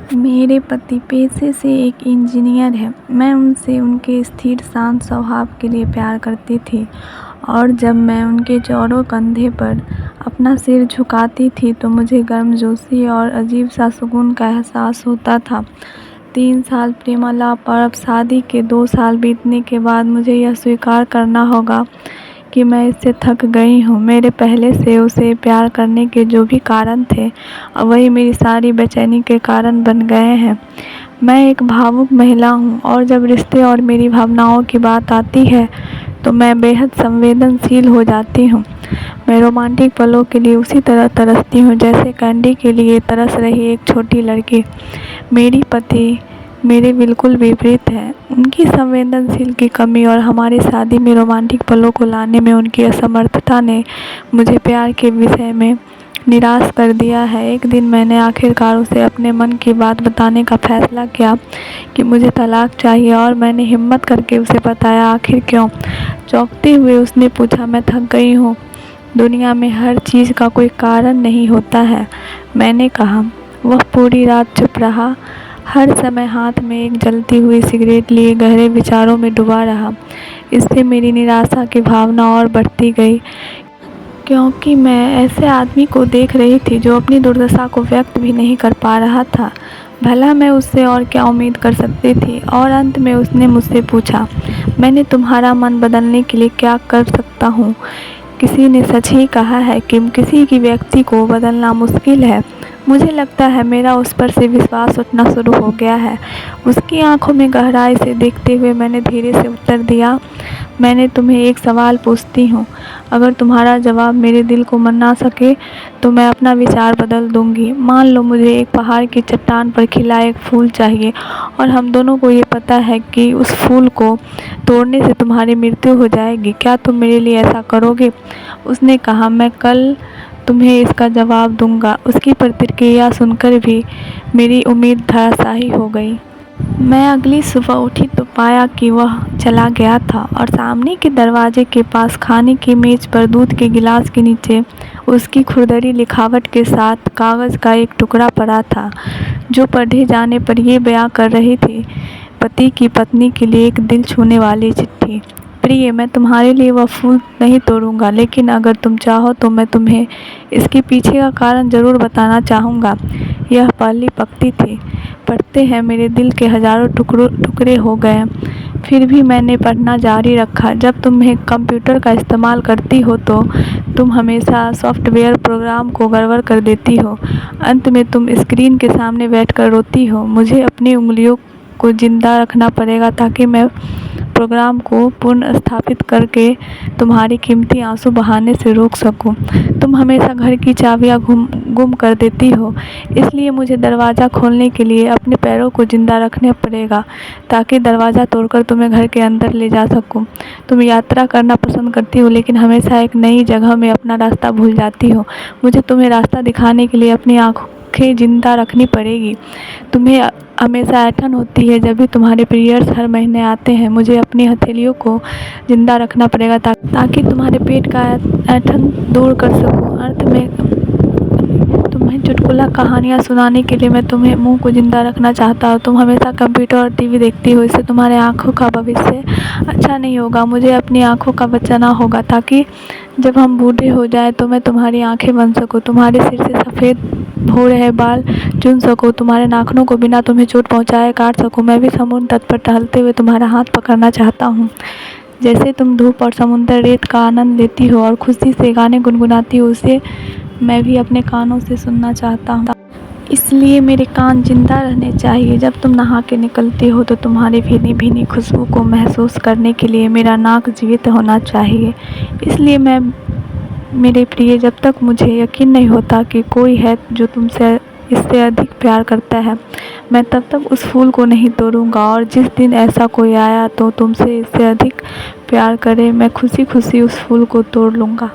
मेरे पति पेशे से एक इंजीनियर हैं। मैं उनसे उनके स्थिर शांत स्वभाव के लिए प्यार करती थी और जब मैं उनके चौड़े कंधे पर अपना सिर झुकाती थी तो मुझे गर्मजोशी और अजीब सा सुकून का एहसास होता था। 3 साल प्रेमालाप और अब शादी के 2 साल बीतने के बाद मुझे यह स्वीकार करना होगा कि मैं इससे थक गई हूँ। मेरे पहले से उसे प्यार करने के जो भी कारण थे अब वही मेरी सारी बेचैनी के कारण बन गए हैं। मैं एक भावुक महिला हूँ और जब रिश्ते और मेरी भावनाओं की बात आती है तो मैं बेहद संवेदनशील हो जाती हूँ। मैं रोमांटिक पलों के लिए उसी तरह तरसती हूँ जैसे कैंडी के लिए तरस रही एक छोटी लड़की। मेरी पति मेरे बिल्कुल विपरीत है। उनकी संवेदनशील की कमी और हमारी शादी में रोमांटिक पलों को लाने में उनकी असमर्थता ने मुझे प्यार के विषय में निराश कर दिया है। एक दिन मैंने आखिरकार उसे अपने मन की बात बताने का फैसला किया कि मुझे तलाक चाहिए और मैंने हिम्मत करके उसे बताया। आखिर क्यों? चौंकते हुए उसने पूछा। मैं थक गई हूँ। दुनिया में हर चीज़ का कोई कारण नहीं होता है, मैंने कहा। वह पूरी रात चुप रहा, हर समय हाथ में एक जलती हुई सिगरेट लिए गहरे विचारों में डूबा रहा। इससे मेरी निराशा की भावना और बढ़ती गई क्योंकि मैं ऐसे आदमी को देख रही थी जो अपनी दुर्दशा को व्यक्त भी नहीं कर पा रहा था। भला मैं उससे और क्या उम्मीद कर सकती थी? और अंत में उसने मुझसे पूछा, मैंने तुम्हारा मन बदलने के लिए क्या कर सकता हूँ? किसी ने सच ही कहा है कि किसी की व्यक्ति को बदलना मुश्किल है। मुझे लगता है मेरा उस पर से विश्वास उठना शुरू हो गया है। उसकी आंखों में गहराई से देखते हुए मैंने धीरे से उत्तर दिया, मैंने तुम्हें एक सवाल पूछती हूँ। अगर तुम्हारा जवाब मेरे दिल को मना सके तो मैं अपना विचार बदल दूँगी। मान लो मुझे एक पहाड़ की चट्टान पर खिला एक फूल चाहिए और हम दोनों को ये पता है कि उस फूल को तोड़ने से तुम्हारी मृत्यु हो जाएगी। क्या तुम मेरे लिए ऐसा करोगे? उसने कहा, मैं कल तुम्हें इसका जवाब दूंगा। उसकी प्रतिक्रिया सुनकर भी मेरी उम्मीद धराशायी हो गई। मैं अगली सुबह उठी तो पाया कि वह चला गया था और सामने के दरवाजे के पास खाने की मेज पर दूध के गिलास के नीचे उसकी खुरदरी लिखावट के साथ कागज़ का एक टुकड़ा पड़ा था जो पढ़े जाने पर यह बयां कर रही थी, पति की पत्नी के लिए एक दिल छूने वाली चिट्ठी। प्रिय, मैं तुम्हारे लिए वह फूल नहीं तोड़ूंगा, लेकिन अगर तुम चाहो तो मैं तुम्हें इसके पीछे का कारण ज़रूर बताना चाहूँगा। यह पहली पंक्ति थी। पढ़ते हैं मेरे दिल के हज़ारों टुकड़े हो गए। फिर भी मैंने पढ़ना जारी रखा। जब तुम कंप्यूटर का इस्तेमाल करती हो तो तुम हमेशा सॉफ्टवेयर प्रोग्राम को गड़बड़ कर देती हो। अंत में तुम स्क्रीन के सामने बैठकर रोती हो। मुझे अपनी उंगलियों को जिंदा रखना पड़ेगा ताकि मैं प्रोग्राम को पुनर्स्थापित करके तुम्हारी कीमती आंसू बहाने से रोक सकूं। तुम हमेशा घर की चाबियां गुम कर देती हो, इसलिए मुझे दरवाज़ा खोलने के लिए अपने पैरों को जिंदा रखना पड़ेगा ताकि दरवाज़ा तोड़कर तुम्हें घर के अंदर ले जा सकूं। तुम यात्रा करना पसंद करती हो लेकिन हमेशा एक नई जगह में अपना रास्ता भूल जाती हो। मुझे तुम्हें रास्ता दिखाने के लिए अपनी आँखें जिंदा रखनी पड़ेगी। तुम्हें हमेशा ऐंठन होती है जब भी तुम्हारे पीरियड्स हर महीने आते हैं। मुझे अपनी हथेलियों को जिंदा रखना पड़ेगा ताकि तुम्हारे पेट का ऐंठन दूर कर सकूं। अंत में तुम्हें चुटकुला कहानियाँ सुनाने के लिए मैं तुम्हें मुंह को जिंदा रखना चाहता हूँ। तुम हमेशा कंप्यूटर और टीवी देखती हो, इससे तुम्हारे आँखों का भविष्य अच्छा नहीं होगा। मुझे अपनी आँखों का बचाना होगा ताकि जब हम बूढ़े हो जाए तो मैं तुम्हारी आँखें बन सकूँ, तुम्हारे सिर से सफ़ेद हो रहे बाल चुन सकूँ, तुम्हारे नाखूनों को बिना तुम्हें चोट पहुँचाए काट सकूँ। मैं भी समुद्र तट पर टहलते हुए तुम्हारा हाथ पकड़ना चाहता हूँ। जैसे तुम धूप और समुद्र रेत का आनंद लेती हो और खुशी से गाने गुनगुनाती हो, उसे मैं भी अपने कानों से सुनना चाहता हूँ। इसलिए मेरे कान जिंदा रहने चाहिए। जब तुम नहा के निकलती हो तो तुम्हारी भीनी भीनी खुशबू को महसूस करने के लिए मेरा नाक जीवित होना चाहिए। इसलिए मेरे प्रिय, जब तक मुझे यकीन नहीं होता कि कोई है जो तुमसे इससे अधिक प्यार करता है, मैं तब तक उस फूल को नहीं तोड़ूंगा। और जिस दिन ऐसा कोई आया तो तुमसे इससे अधिक प्यार करे, मैं खुशी खुशी उस फूल को तोड़ लूँगा।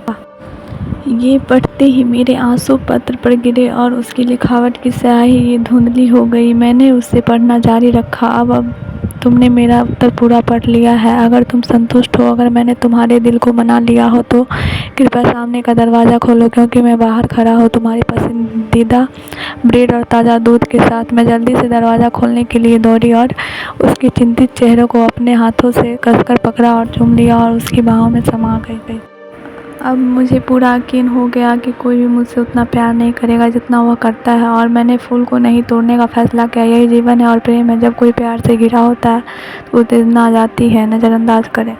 ये पढ़ते ही मेरे आंसू पत्र पर गिरे और उसकी लिखावट की स्याही धुंधली हो गई। मैंने उससे पढ़ना जारी रखा। अब तुमने मेरा उत्तर पूरा पढ़ लिया है। अगर तुम संतुष्ट हो, अगर मैंने तुम्हारे दिल को मना लिया हो तो कृपया सामने का दरवाज़ा खोलो क्योंकि मैं बाहर खड़ा हूँ तुम्हारी पसंदीदा ब्रेड और ताज़ा दूध के साथ। मैं जल्दी से दरवाज़ा खोलने के लिए दौड़ी और उसके चिंतित चेहरे को अपने हाथों से कसकर पकड़ा और चूम लिया और उसकी बाहों में समा गई। अब मुझे पूरा यकीन हो गया कि कोई भी मुझसे उतना प्यार नहीं करेगा जितना वह करता है, और मैंने फूल को नहीं तोड़ने का फैसला किया। यही जीवन है और प्रेम है। जब कोई प्यार से घिरा होता है तो उसे ना जाती है, नज़रअंदाज करें।